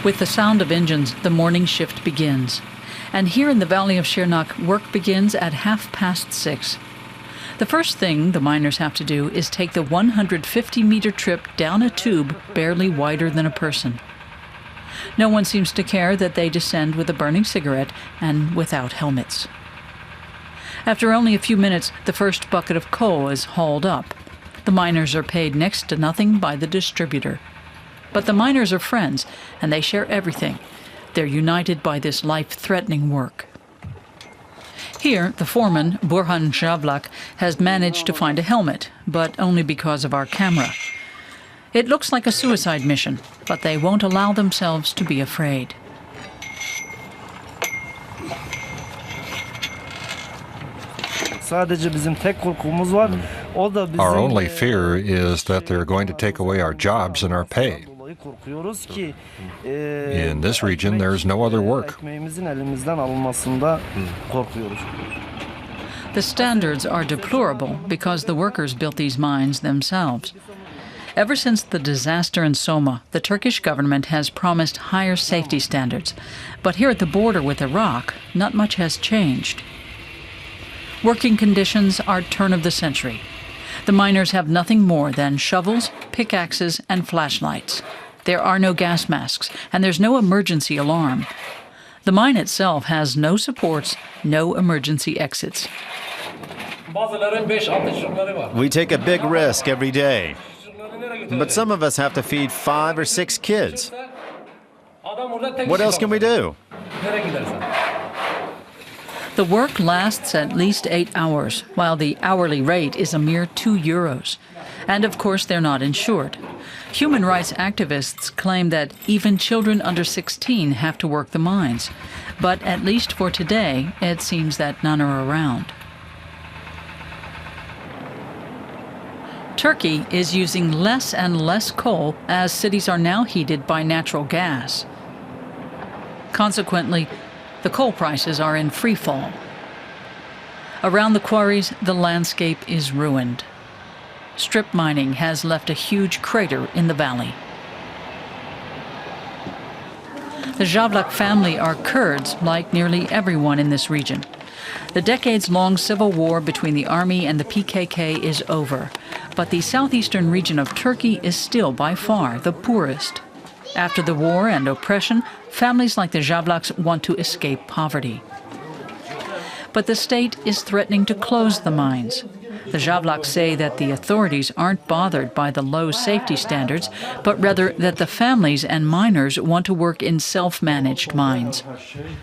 With the sound of engines, the morning shift begins. And here in the valley of Şırnak, work begins at 6:30. The first thing the miners have to do is take the 150-meter trip down a tube barely wider than a person. No one seems to care that they descend with a burning cigarette and without helmets. After only a few minutes, the first bucket of coal is hauled up. The miners are paid next to nothing by the distributor. But the miners are friends, and they share everything. They're united by this life-threatening work. Here, the foreman, Burhan Javlak, has managed to find a helmet, but only because of our camera. It looks like a suicide mission, but they won't allow themselves to be afraid. Our only fear is that they're going to take away our jobs and our pay. In this region, there's no other work. The standards are deplorable because the workers built these mines themselves. Ever since the disaster in Soma, the Turkish government has promised higher safety standards. But here at the border with Iraq, not much has changed. Working conditions are turn of the century. The miners have nothing more than shovels, pickaxes, and flashlights. There are no gas masks, and there's no emergency alarm. The mine itself has no supports, no emergency exits. We take a big risk every day, but some of us have to feed 5 or 6 kids. What else can we do? The work lasts at least 8 hours, while the hourly rate is a mere €2. And of course, they're not insured. Human rights activists claim that even children under 16 have to work the mines. But at least for today, it seems that none are around. Turkey is using less and less coal as cities are now heated by natural gas. Consequently, the coal prices are in free fall. Around the quarries, the landscape is ruined. Strip mining has left a huge crater in the valley. The Javlak family are Kurds, like nearly everyone in this region. The decades-long civil war between the army and the PKK is over, but the southeastern region of Turkey is still by far the poorest. After the war and oppression, families like the Javlaks want to escape poverty. But the state is threatening to close the mines. The Javlaks say that the authorities aren't bothered by the low safety standards, but rather that the families and miners want to work in self-managed mines.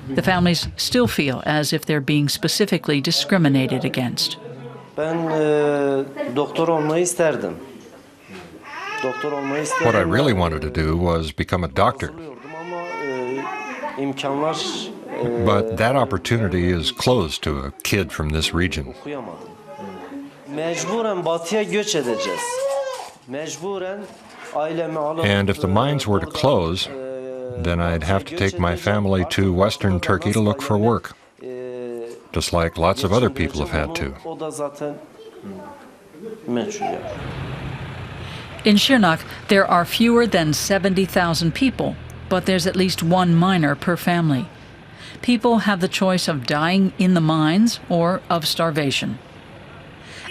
The families still feel as if they're being specifically discriminated against. What I really wanted to do was become a doctor. But that opportunity is closed to a kid from this region. And if the mines were to close, then I'd have to take my family to Western Turkey to look for work, just like lots of other people have had to. In Şırnak, there are fewer than 70,000 people, but there's at least one miner per family. People have the choice of dying in the mines or of starvation.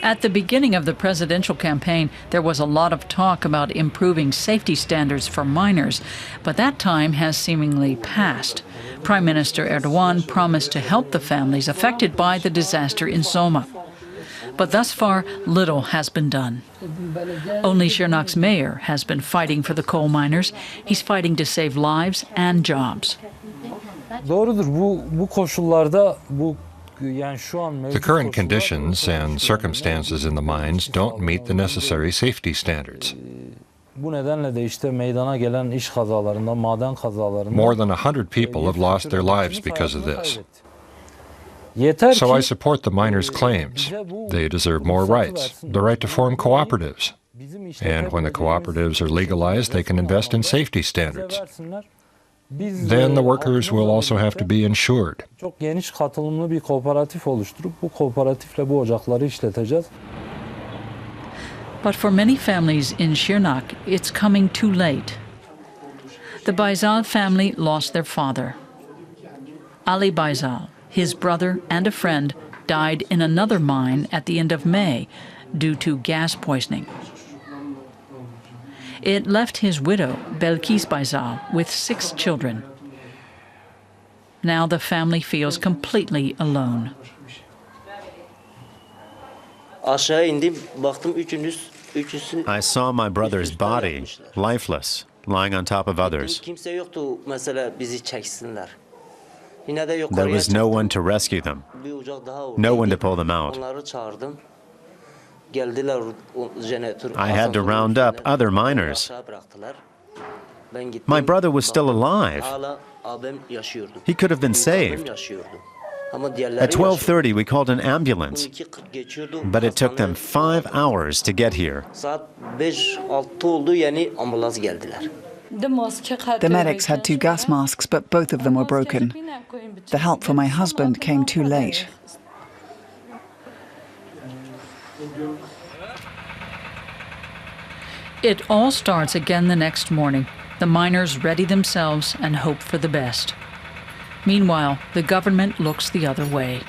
At the beginning of the presidential campaign, there was a lot of talk about improving safety standards for miners, but that time has seemingly passed. Prime Minister Erdogan promised to help the families affected by the disaster in Soma. But thus far, little has been done. Only Şırnak's mayor has been fighting for the coal miners. He's fighting to save lives and jobs. The current conditions and circumstances in the mines don't meet the necessary safety standards. More than 100 people have lost their lives because of this. So I support the miners' claims. They deserve more rights, the right to form cooperatives. And when the cooperatives are legalized, they can invest in safety standards. Then the workers will also have to be insured. But for many families in Şırnak, it's coming too late. The Baizal family lost their father. Ali Baizal, his brother and a friend, died in another mine at the end of May due to gas poisoning. It left his widow, Belkis Baizal, with 6 children. Now the family feels completely alone. I saw my brother's body, lifeless, lying on top of others. There was no one to rescue them, no one to pull them out. I had to round up other miners. My brother was still alive. He could have been saved. At 12:30, we called an ambulance, but it took them 5 hours to get here. The medics had 2 gas masks, but both of them were broken. The help for my husband came too late. It all starts again the next morning. The miners ready themselves and hope for the best. Meanwhile, the government looks the other way.